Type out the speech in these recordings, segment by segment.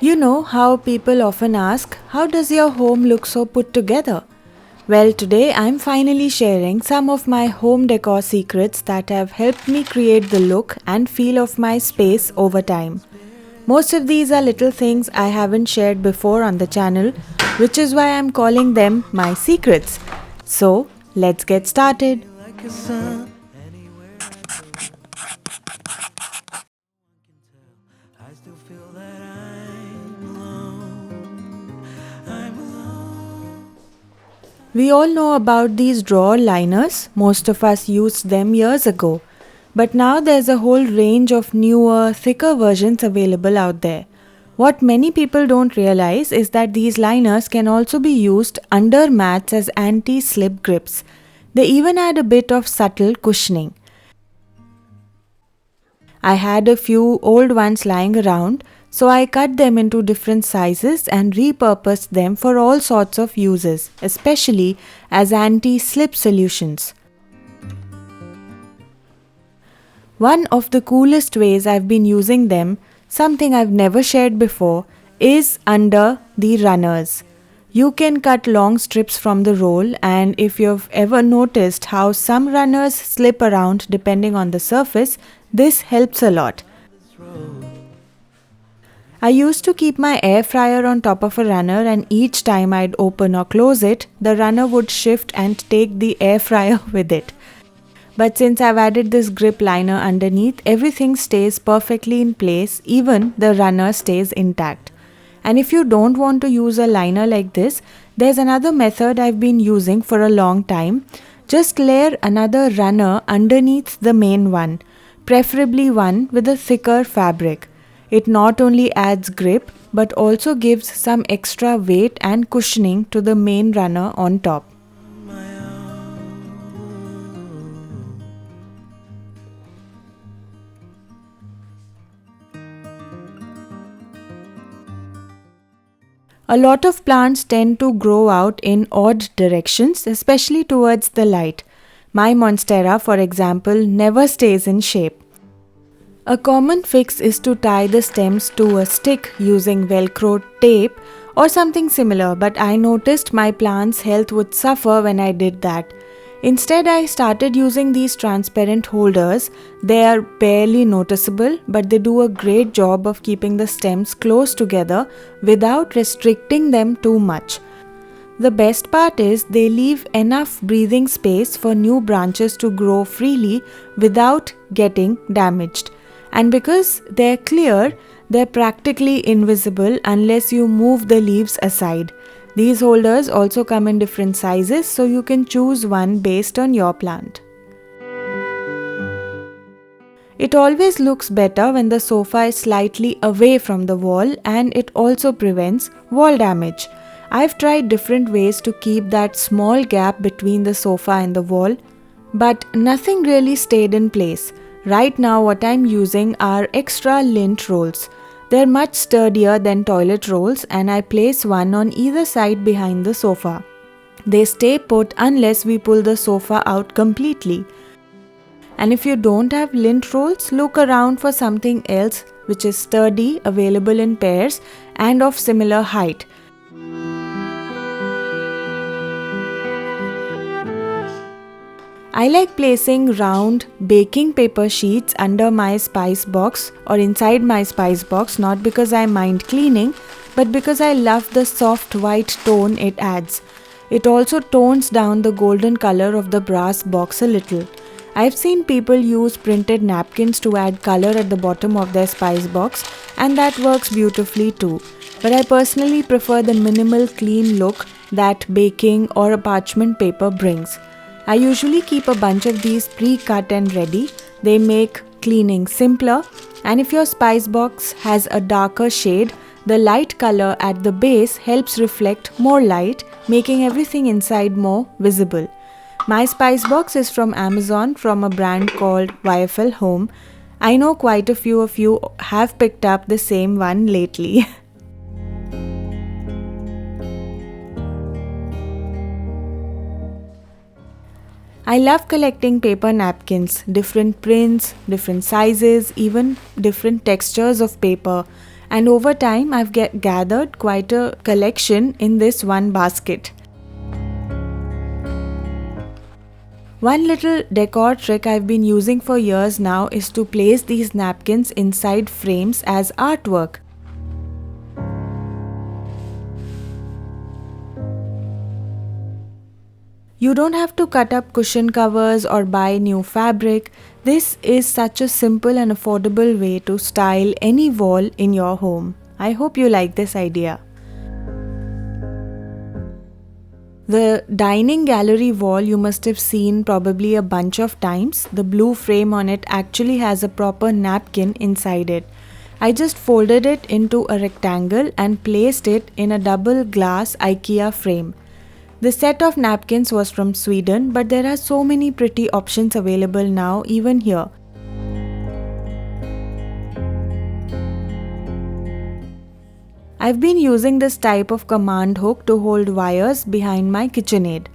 You know how people often ask, how does your home look so put together? Well, today I'm finally sharing some of my home decor secrets that have helped me create the look and feel of my space over time. Most of these are little things I haven't shared before on the channel, which is why I'm calling them my secrets. So, let's get started. We all know about these drawer liners. Most of us used them years ago. But now there's a whole range of newer, thicker versions available out there. What many people don't realize is that these liners can also be used under mats as anti-slip grips. They even add a bit of subtle cushioning. I had a few old ones lying around, so I cut them into different sizes and repurposed them for all sorts of uses, especially as anti-slip solutions. One of the coolest ways I've been using them, something I've never shared before, is under the runners. You can cut long strips from the roll, and if you've ever noticed how some runners slip around depending on the surface, this helps a lot. I used to keep my air fryer on top of a runner, and each time I'd open or close it, the runner would shift and take the air fryer with it. But since I've added this grip liner underneath, everything stays perfectly in place, even the runner stays intact. And if you don't want to use a liner like this, there's another method I've been using for a long time. Just layer another runner underneath the main one, preferably one with a thicker fabric. It not only adds grip but also gives some extra weight and cushioning to the main runner on top. A lot of plants tend to grow out in odd directions, especially towards the light. My monstera, for example, never stays in shape. A common fix is to tie the stems to a stick using Velcro tape or something similar, but I noticed my plant's health would suffer when I did that. Instead, I started using these transparent holders. They are barely noticeable, but they do a great job of keeping the stems close together without restricting them too much. The best part is they leave enough breathing space for new branches to grow freely without getting damaged. And because they're clear, they're practically invisible unless you move the leaves aside. These holders also come in different sizes, so you can choose one based on your plant. It always looks better when the sofa is slightly away from the wall, and it also prevents wall damage. I've tried different ways to keep that small gap between the sofa and the wall, but nothing really stayed in place. Right now what I'm using are extra lint rolls. They're much sturdier than toilet rolls, and I place one on either side behind the sofa. They stay put unless we pull the sofa out completely. And if you don't have lint rolls, look around for something else which is sturdy, available in pairs and of similar height. I like placing round baking paper sheets under my spice box or inside my spice box, not because I mind cleaning, but because I love the soft white tone it adds. It also tones down the golden color of the brass box a little. I've seen people use printed napkins to add color at the bottom of their spice box, and that works beautifully too. But I personally prefer the minimal clean look that baking or a parchment paper brings. I usually keep a bunch of these pre-cut and ready. They make cleaning simpler, and if your spice box has a darker shade, the light color at the base helps reflect more light, making everything inside more visible. My spice box is from Amazon from a brand called YFL Home. I know quite a few of you have picked up the same one lately. I love collecting paper napkins, different prints, different sizes, even different textures of paper. and over time I've gathered quite a collection in this one basket. One little decor trick I've been using for years now is to place these napkins inside frames as artwork. You don't have to cut up cushion covers or buy new fabric. This is such a simple and affordable way to style any wall in your home. I hope you like this idea. The dining gallery wall you must have seen probably a bunch of times. The blue frame on it actually has a proper napkin inside it. I just folded it into a rectangle and placed it in a double glass IKEA frame. The set of napkins was from Sweden, but there are so many pretty options available now even here. I've been using this type of command hook to hold wires behind my KitchenAid.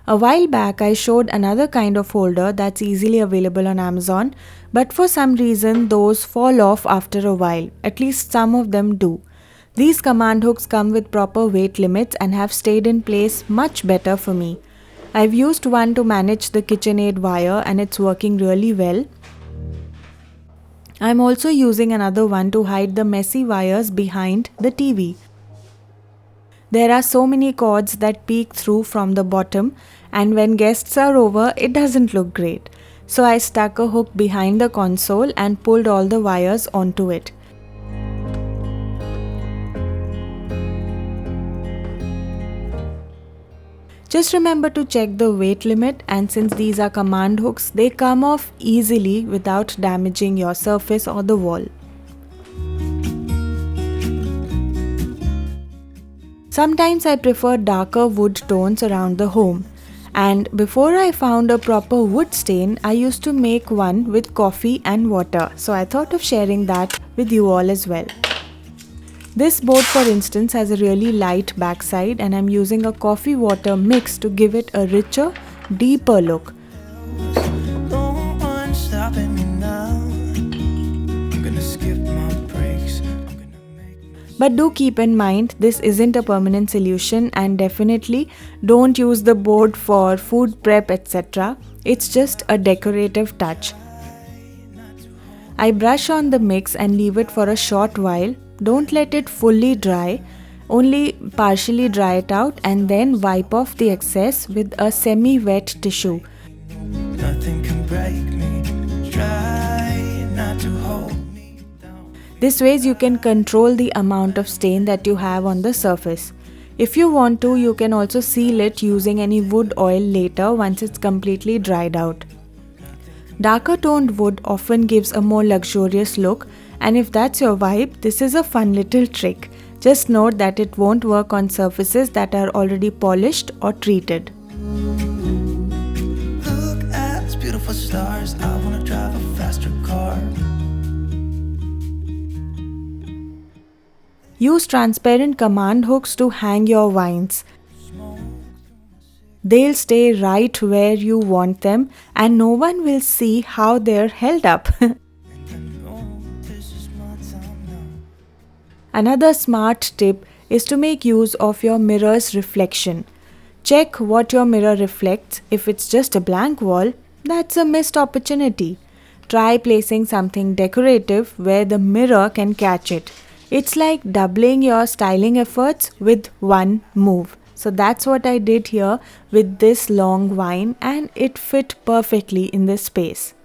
A while back I showed another kind of holder that's easily available on Amazon, but for some reason those fall off after a while, at least some of them do. These command hooks come with proper weight limits and have stayed in place much better for me. I've used one to manage the KitchenAid wire and it's working really well. I'm also using another one to hide the messy wires behind the TV. There are so many cords that peek through from the bottom, and when guests are over, it doesn't look great. So I stuck a hook behind the console and pulled all the wires onto it. Just remember to check the weight limit, and since these are command hooks, they come off easily without damaging your surface or the wall. Sometimes I prefer darker wood tones around the home, and before I found a proper wood stain, I used to make one with coffee and water, so I thought of sharing that with you all as well. This board, for instance, has a really light backside, and I'm using a coffee water mix to give it a richer, deeper look. But do keep in mind, this isn't a permanent solution, and definitely don't use the board for food prep etc. It's just a decorative touch. I brush on the mix and leave it for a short while. Don't let it fully dry, only partially dry it out and then wipe off the excess with a semi-wet tissue. Nothing can break me. Try not to hold me down. This way you can control the amount of stain that you have on the surface. If you want to, you can also seal it using any wood oil later once it's completely dried out. Darker toned wood often gives a more luxurious look, and if that's your vibe, this is a fun little trick. Just note that it won't work on surfaces that are already polished or treated. Look at these beautiful stars. I wanna drive a faster car. Use transparent command hooks to hang your vines. They'll stay right where you want them, and no one will see how they're held up. Another smart tip is to make use of your mirror's reflection. Check what your mirror reflects. If it's just a blank wall, that's a missed opportunity. Try placing something decorative where the mirror can catch it. It's like doubling your styling efforts with one move. So that's what I did here with this long vine, and it fit perfectly in this space.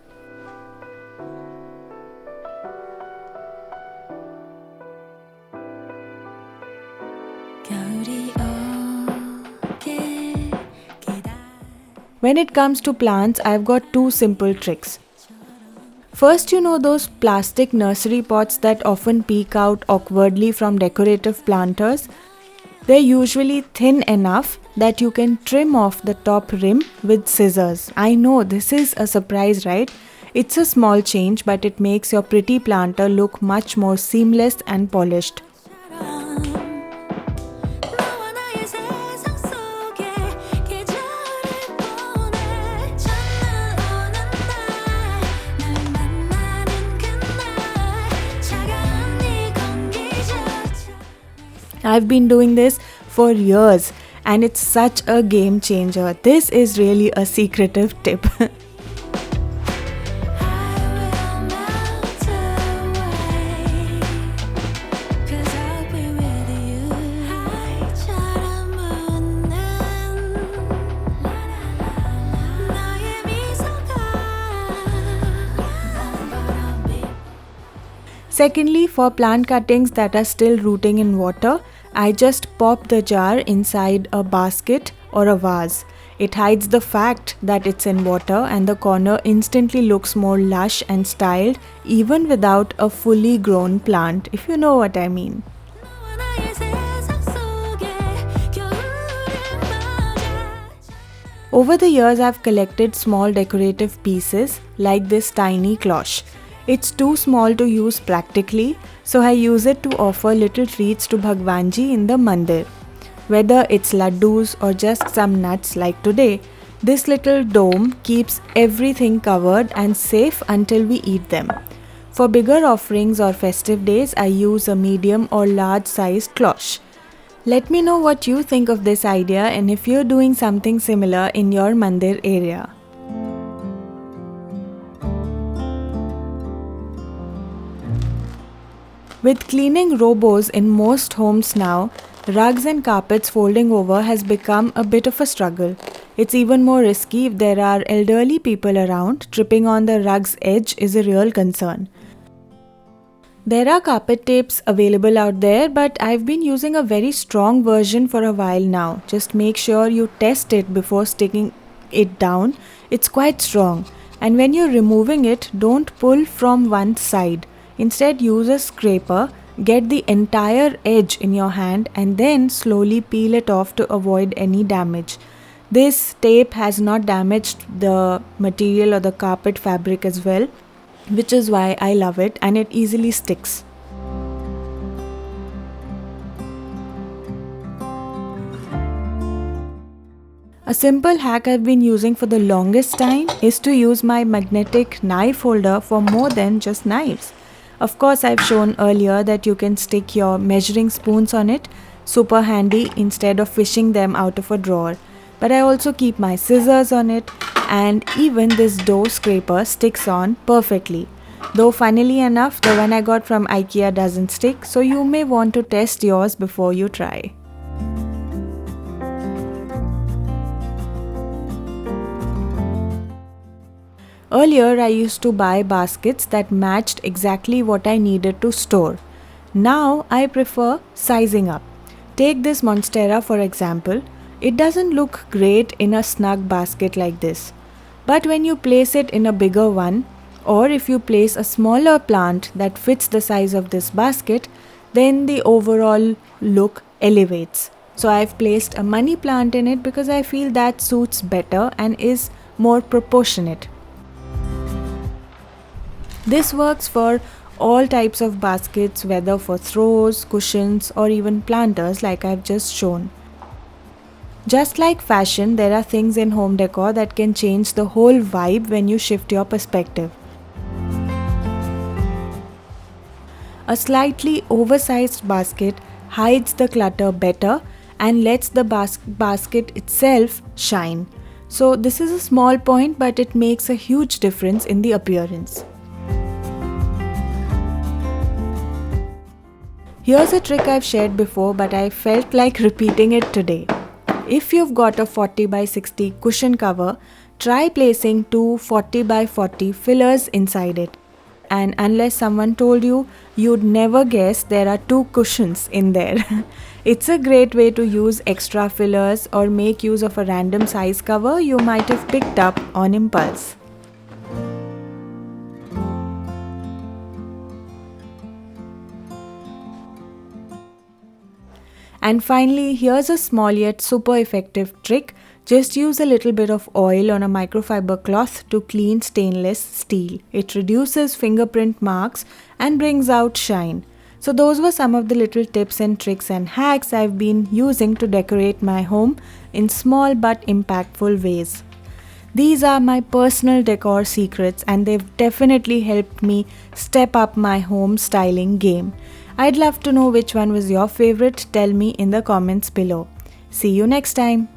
When it comes to plants, I've got two simple tricks. First, you know those plastic nursery pots that often peek out awkwardly from decorative planters? They're usually thin enough that you can trim off the top rim with scissors. I know this is a surprise, right? It's a small change, but it makes your pretty planter look much more seamless and polished. I've been doing this for years and it's such a game changer. This is really a secretive tip. Secondly, for plant cuttings that are still rooting in water, I just pop the jar inside a basket or a vase. It hides the fact that it's in water and the corner instantly looks more lush and styled even without a fully grown plant, if you know what I mean. Over the years, I've collected small decorative pieces like this tiny cloche. It's too small to use practically, so I use it to offer little treats to Bhagwanji in the mandir. Whether it's laddus or just some nuts like today, this little dome keeps everything covered and safe until we eat them. For bigger offerings or festive days, I use a medium or large sized cloche. Let me know what you think of this idea and if you're doing something similar in your mandir area. With cleaning robots in most homes now, rugs and carpets folding over has become a bit of a struggle. It's even more risky if there are elderly people around. Tripping on the rug's edge is a real concern. There are carpet tapes available out there, but I've been using a very strong version for a while now. Just make sure you test it before sticking it down. It's quite strong. And when you're removing it, don't pull from one side. Instead, use a scraper, get the entire edge in your hand and then slowly peel it off to avoid any damage. This tape has not damaged the material or the carpet fabric as well, which is why I love it, and it easily sticks. A simple hack I've been using for the longest time is to use my magnetic knife holder for more than just knives. Of course, I've shown earlier that you can stick your measuring spoons on it, super handy instead of fishing them out of a drawer. But I also keep my scissors on it, and even this dough scraper sticks on perfectly. Though funnily enough, the one I got from IKEA doesn't stick, so you may want to test yours before you try. Earlier, I used to buy baskets that matched exactly what I needed to store. Now, I prefer sizing up. Take this Monstera for example. It doesn't look great in a snug basket like this. But when you place it in a bigger one, or if you place a smaller plant that fits the size of this basket, then the overall look elevates. So I've placed a money plant in it because I feel that suits better and is more proportionate. This works for all types of baskets, whether for throws, cushions, or even planters like I've just shown. Just like fashion, there are things in home decor that can change the whole vibe when you shift your perspective. A slightly oversized basket hides the clutter better and lets the basket itself shine. So this is a small point, but it makes a huge difference in the appearance. Here's a trick I've shared before, but I felt like repeating it today. If you've got a 40 by 60 cushion cover, try placing two 40 by 40 fillers inside it. And unless someone told you, you'd never guess there are two cushions in there. It's a great way to use extra fillers or make use of a random size cover you might have picked up on impulse. And finally, here's a small yet super effective trick. Just use a little bit of oil on a microfiber cloth to clean stainless steel. It reduces fingerprint marks and brings out shine. So those were some of the little tips and tricks and hacks I've been using to decorate my home in small but impactful ways. These are my personal decor secrets and they've definitely helped me step up my home styling game. I'd love to know which one was your favorite. Tell me in the comments below. See you next time.